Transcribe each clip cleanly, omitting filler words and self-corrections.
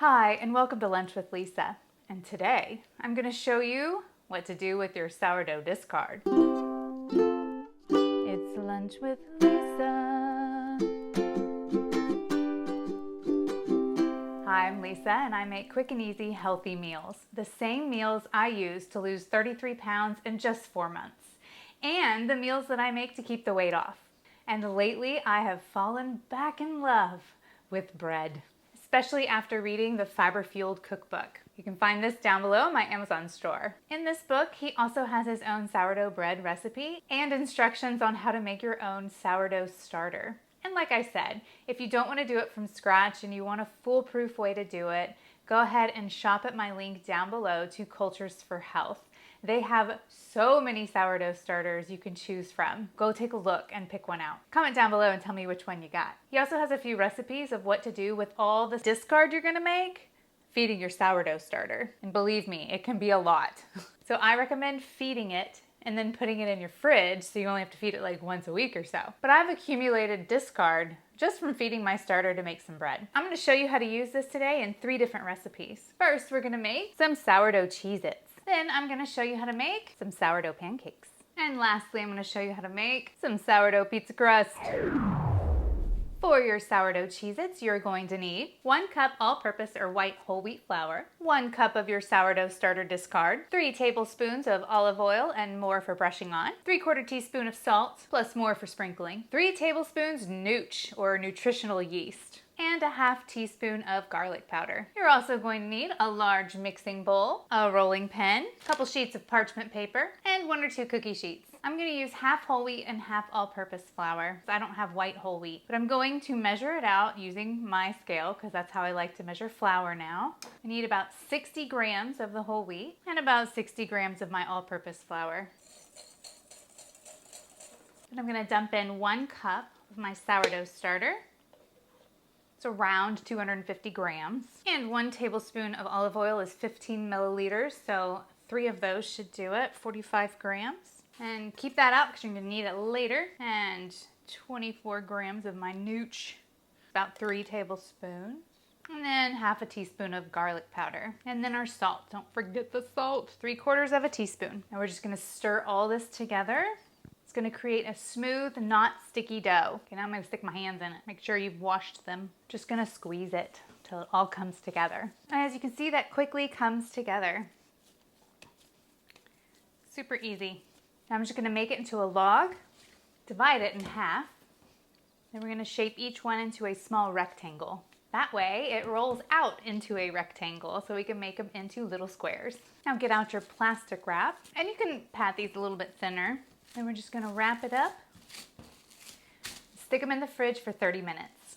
Hi, and welcome to Lunch with Lisa. And today, I'm going to show you what to do with your sourdough discard. It's Lunch with Lisa. Hi, I'm Lisa, and I make quick and easy, healthy meals. The same meals I use to lose 33 pounds in just 4 months. And the meals that I make to keep the weight off. And lately, I have fallen back in love with bread, especially after reading the Fiber Fueled Cookbook. You can find this down below in my Amazon store. In this book, he also has his own sourdough bread recipe and instructions on how to make your own sourdough starter. And like I said, if you don't want to do it from scratch and you want a foolproof way to do it, go ahead and shop at my link down below to Cultures for Health. They have so many sourdough starters you can choose from. Go take a look and pick one out. Comment down below and tell me which one you got. He also has a few recipes of what to do with all the discard you're gonna make feeding your sourdough starter. And believe me, it can be a lot. So I recommend feeding it and then putting it in your fridge so you only have to feed it like once a week or so. But I've accumulated discard just from feeding my starter to make some bread. I'm gonna show you how to use this today in 3 different recipes. First, we're gonna make some sourdough cheez-its. Then I'm gonna show you how to make some sourdough pancakes. And lastly, I'm gonna show you how to make some sourdough pizza crust. For your sourdough cheez-its, you're going to need 1 cup all-purpose or white whole wheat flour, 1 cup of your sourdough starter discard, 3 tablespoons of olive oil and more for brushing on, 3/4 teaspoon of salt, plus more for sprinkling, 3 tablespoons nooch or nutritional yeast, and a 1/2 teaspoon of garlic powder. You're also going to need a large mixing bowl, a rolling pin, a couple sheets of parchment paper, and 1 or 2 cookie sheets. I'm going to use half whole wheat and half all-purpose flour. I don't have white whole wheat, but I'm going to measure it out using my scale because that's how I like to measure flour now. I need about 60 grams of the whole wheat and about 60 grams of my all-purpose flour. And I'm going to dump in 1 cup of my sourdough starter. It's around 250 grams. And 1 tablespoon of olive oil is 15 milliliters, so 3 of those should do it, 45 grams. And keep that out because you're going to need it later. And 24 grams of my nooch, about 3 tablespoons. And then 1/2 teaspoon of garlic powder. And then our salt. Don't forget the salt, 3/4 teaspoon. And we're just going to stir all this together. It's going to create a smooth, not sticky dough. Okay, now I'm going to stick my hands in it. Make sure you've washed them. Just going to squeeze it until it all comes together. And as you can see, that quickly comes together. Super easy. Now I'm just going to make it into a log, divide it in half. Then we're going to shape each one into a small rectangle. That way it rolls out into a rectangle so we can make them into little squares. Now get out your plastic wrap, and you can pat these a little bit thinner. Then we're just going to wrap it up, stick them in the fridge for 30 minutes.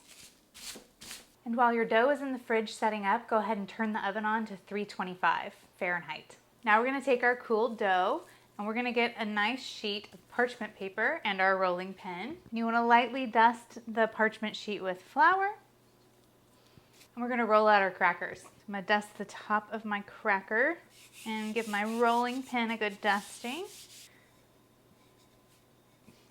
And while your dough is in the fridge setting up, go ahead and turn the oven on to 325 Fahrenheit. Now we're going to take our cooled dough and we're going to get a nice sheet of parchment paper and our rolling pin. You want to lightly dust the parchment sheet with flour. And we're going to roll out our crackers. I'm going to dust the top of my cracker and give my rolling pin a good dusting.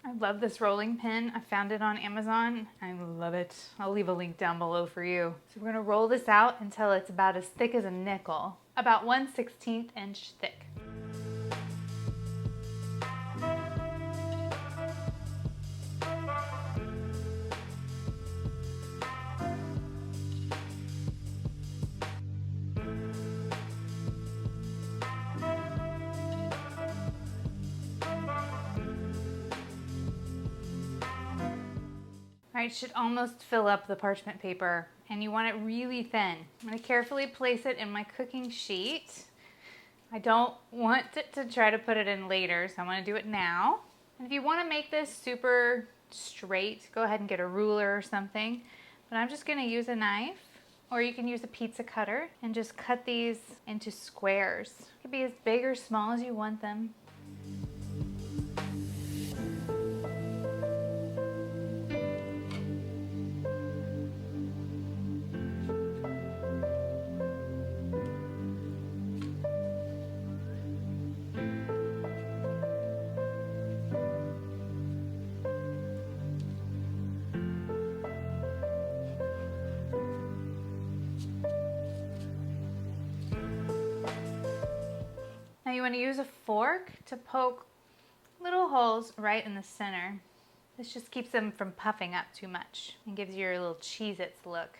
I love this rolling pin. I found it on Amazon. I love it. I'll leave a link down below for you. So we're going to roll this out until it's about as thick as a nickel, about 1/16 inch thick. All right, should almost fill up the parchment paper, and you want it really thin. I'm going to carefully place it in my cooking sheet. I don't want it to try to put it in later, so I want to do it now. And if you want to make this super straight, go ahead and get a ruler or something. But I'm just going to use a knife, or you can use a pizza cutter and just cut these into squares. It could be as big or small as you want them. going to use a fork to poke little holes right in the center. This just keeps them from puffing up too much and gives you your little cheez-its look.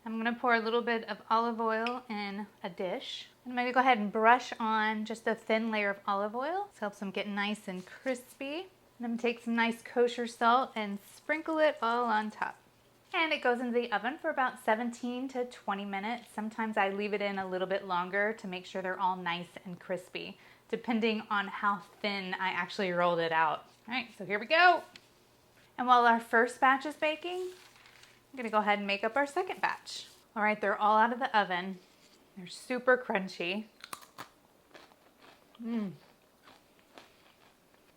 I'm going to pour a little bit of olive oil in a dish. I'm going to go ahead and brush on just a thin layer of olive oil. This helps them get nice and crispy. And I'm going to take some nice kosher salt and sprinkle it all on top. And it goes into the oven for about 17 to 20 minutes. Sometimes I leave it in a little bit longer to make sure they're all nice and crispy, depending on how thin I actually rolled it out. All right, so here we go. And while our first batch is baking, I'm gonna go ahead and make up our second batch. All right, they're all out of the oven. They're super crunchy. They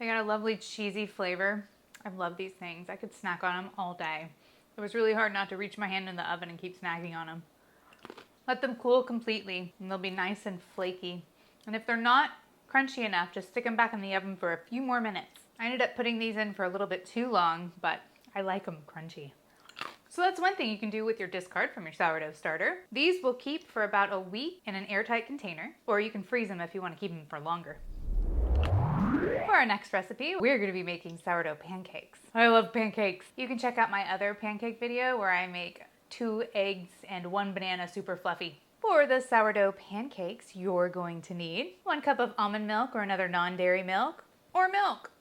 got a lovely cheesy flavor. I love these things. I could snack on them all day. It was really hard not to reach my hand in the oven and keep snacking on them. Let them cool completely and they'll be nice and flaky. And if they're not crunchy enough, just stick them back in the oven for a few more minutes. I ended up putting these in for a little bit too long, but I like them crunchy. So that's one thing you can do with your discard from your sourdough starter. These will keep for about a week in an airtight container, or you can freeze them if you want to keep them for longer. For our next recipe, we're going to be making sourdough pancakes. I love pancakes. You can check out my other pancake video where I make 2 eggs and 1 banana super fluffy. For the sourdough pancakes, you're going to need 1 cup of almond milk or another non-dairy milk, or milk.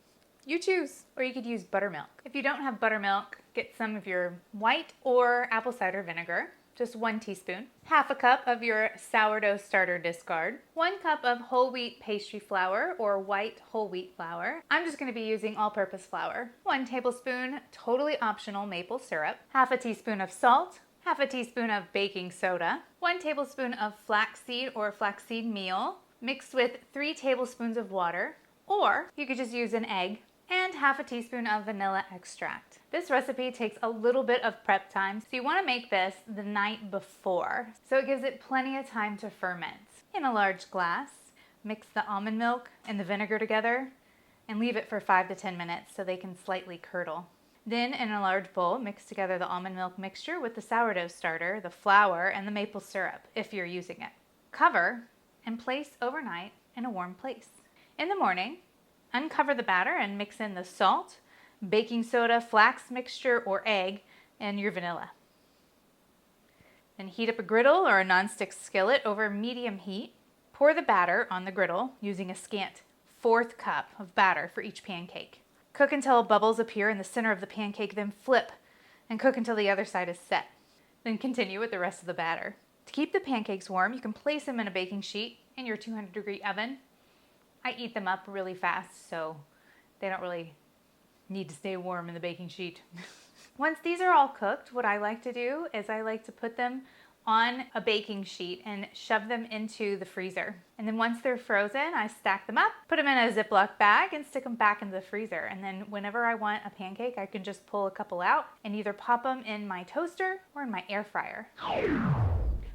You choose. Or you could use buttermilk. If you don't have buttermilk, get some of your white or apple cider vinegar, just 1 teaspoon, half a cup of your sourdough starter discard, 1 cup of whole wheat pastry flour or white whole wheat flour. I'm just going to be using all-purpose flour, 1 tablespoon totally optional maple syrup, half a teaspoon of salt, half a teaspoon of baking soda, 1 tablespoon of flaxseed or flaxseed meal, mixed with 3 tablespoons of water, or you could just use an egg, and half a teaspoon of vanilla extract. This recipe takes a little bit of prep time, so you want to make this the night before, so it gives it plenty of time to ferment. In a large glass, mix the almond milk and the vinegar together and leave it for 5 to 10 minutes so they can slightly curdle. Then in a large bowl, mix together the almond milk mixture with the sourdough starter, the flour, and the maple syrup if you're using it. Cover and place overnight in a warm place. In the morning, uncover the batter and mix in the salt, baking soda, flax mixture, or egg, and your vanilla. Then heat up a griddle or a nonstick skillet over medium heat. Pour the batter on the griddle using a scant 1/4 cup of batter for each pancake. Cook until bubbles appear in the center of the pancake, then flip and cook until the other side is set. Then continue with the rest of the batter. To keep the pancakes warm, you can place them in a baking sheet in your 200-degree oven. I eat them up really fast, so they don't really need to stay warm in the baking sheet. Once these are all cooked, what I like to do is I like to put them on a baking sheet and shove them into the freezer. And then once they're frozen, I stack them up, put them in a Ziploc bag, and stick them back into the freezer. And then whenever I want a pancake, I can just pull a couple out and either pop them in my toaster or in my air fryer.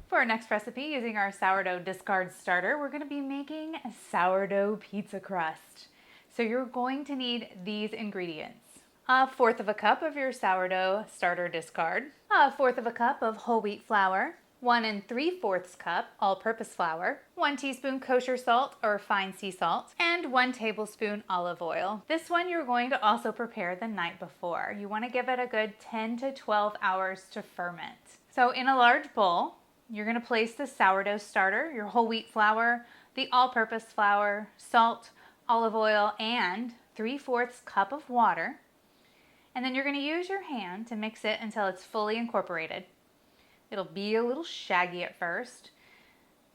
For our next recipe, using our sourdough discard starter, we're going to be making a sourdough pizza crust. So you're going to need these ingredients. 1/4 cup of your sourdough starter discard, 1/4 cup of whole wheat flour, 1 3/4 cup all-purpose flour, 1 teaspoon kosher salt or fine sea salt, and 1 tablespoon olive oil. This one you're going to also prepare the night before. You want to give it a good 10 to 12 hours to ferment. So in a large bowl, you're going to place the sourdough starter, your whole wheat flour, the all-purpose flour, salt, olive oil, and 3/4 cup of water. And then you're going to use your hand to mix it until it's fully incorporated. It'll be a little shaggy at first,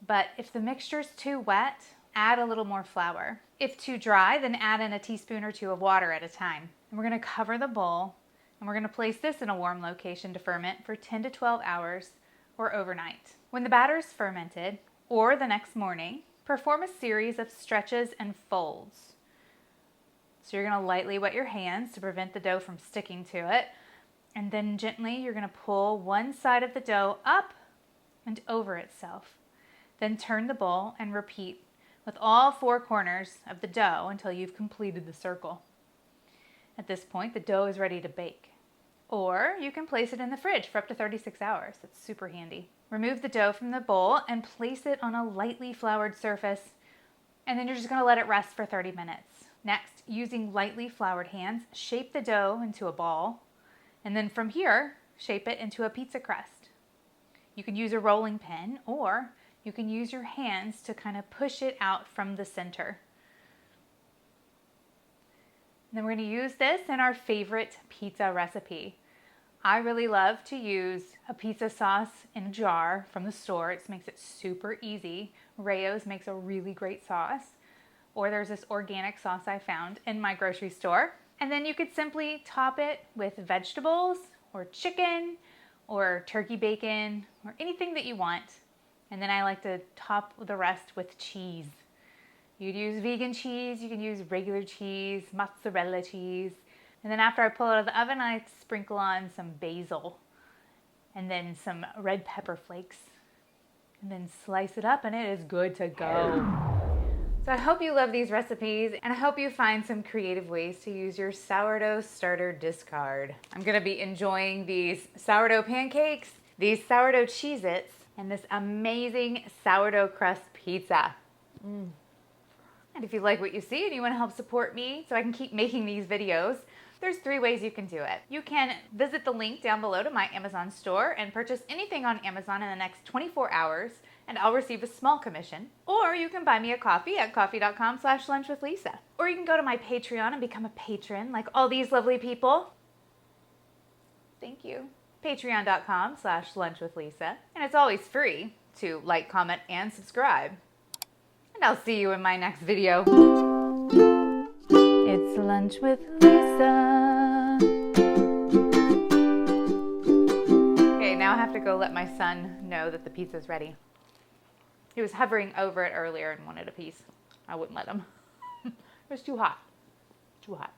but if the mixture's too wet, add a little more flour. If too dry, then add in a teaspoon or 2 of water at a time. And we're going to cover the bowl, and we're going to place this in a warm location to ferment for 10 to 12 hours or overnight. When the batter is fermented, or the next morning, perform a series of stretches and folds. So you're going to lightly wet your hands to prevent the dough from sticking to it, and then gently you're going to pull one side of the dough up and over itself. Then turn the bowl and repeat with all 4 corners of the dough until you've completed the circle. At this point, the dough is ready to bake. Or you can place it in the fridge for up to 36 hours. It's super handy. Remove the dough from the bowl and place it on a lightly floured surface, and then you're just going to let it rest for 30 minutes. Next, using lightly floured hands, shape the dough into a ball, and then from here, shape it into a pizza crust. You can use a rolling pin, or you can use your hands to kind of push it out from the center. And then we're going to use this in our favorite pizza recipe. I really love to use a pizza sauce in a jar from the store. It makes it super easy. Rayo's makes a really great sauce. Or there's this organic sauce I found in my grocery store. And then you could simply top it with vegetables or chicken or turkey bacon or anything that you want. And then I like to top the rest with cheese. You could use vegan cheese, you can use regular cheese, mozzarella cheese. And then after I pull it out of the oven, I sprinkle on some basil and then some red pepper flakes. And then slice it up and it is good to go. So I hope you love these recipes and I hope you find some creative ways to use your sourdough starter discard. I'm gonna be enjoying these sourdough pancakes, these sourdough cheez-its, and this amazing sourdough crust pizza. And if you like what you see and you want to help support me so I can keep making these videos, there's 3 ways you can do it. You can visit the link down below to my Amazon store and purchase anything on Amazon in the next 24 hours and I'll receive a small commission. Or you can buy me a coffee at coffee.com/lunchwithlisa. Or you can go to my Patreon and become a patron like all these lovely people. Thank you. Patreon.com/lunchwithlisa. And it's always free to like, comment, and subscribe. And I'll see you in my next video. It's Lunch with Lisa. Okay, now I have to go let my son know that the pizza's ready. He was hovering over it earlier and wanted a piece. I wouldn't let him. It was too hot. Too hot.